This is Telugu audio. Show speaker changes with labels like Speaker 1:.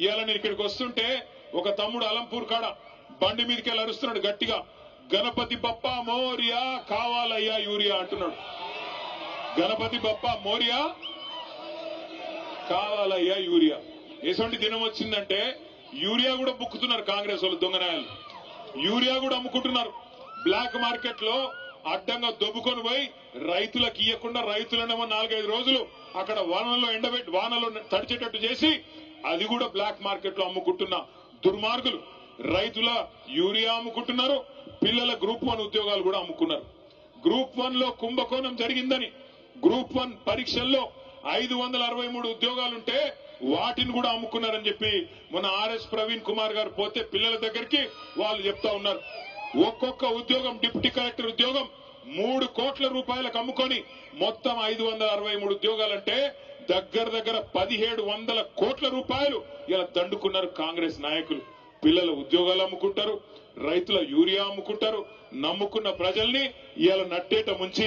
Speaker 1: ఇవాళ నేను ఇక్కడికి వస్తుంటే ఒక తమ్ముడు అలంపూర్ కాడ బండి మీదకి వెళ్ళి అరుస్తున్నాడు గట్టిగా, గణపతి బప్ప మోరియా కావాలయ్యా యూరియా అంటున్నాడు. గణపతి బప్ప మోరియా కావాలయ్యా యూరియా. ఎటువంటి దినం వచ్చిందంటే యూరియా కూడా బుక్కుతున్నారు కాంగ్రెస్ వాళ్ళు, దొంగనాయాలు యూరియా కూడా అమ్ముకుంటున్నారు. బ్లాక్ మార్కెట్ లో అడ్డంగా దొబ్బుకొని పోయి రైతులకు ఇయ్యకుండా రైతులనేమో 4-5 రోజులు అక్కడ వానలో ఎండబెట్టి వానలో తడిచేటట్టు చేసి అది కూడా బ్లాక్ మార్కెట్ లో అమ్ముకుంటున్న దుర్మార్గులు రైతుల యూరియా అమ్ముకుంటున్నారు. పిల్లల గ్రూప్ 1 ఉద్యోగాలు కూడా అమ్ముకున్నారు. గ్రూప్ 1 లో కుంభకోణం జరిగిందని గ్రూప్ 1 పరీక్షల్లో 563 ఉద్యోగాలుంటే వాటిని కూడా అమ్ముకున్నారని చెప్పి మొన్న ఆర్ఎస్ ప్రవీణ్ కుమార్ గారు పోతే పిల్లల దగ్గరికి వాళ్ళు చెప్తా ఉన్నారు. ఒక్కొక్క ఉద్యోగం డిప్యూటీ కలెక్టర్ ఉద్యోగం 3 కోట్ల రూపాయలకు అమ్ముకొని మొత్తం 563 ఉద్యోగాలంటే దగ్గర 1700 కోట్ల రూపాయలు ఇలా దండుకున్నారు కాంగ్రెస్ నాయకులు. పిల్లల ఉద్యోగాలు అమ్ముకుంటారు, రైతుల యూరియా అమ్ముకుంటారు, నమ్ముకున్న ప్రజల్ని ఇలా నట్టేట ముంచి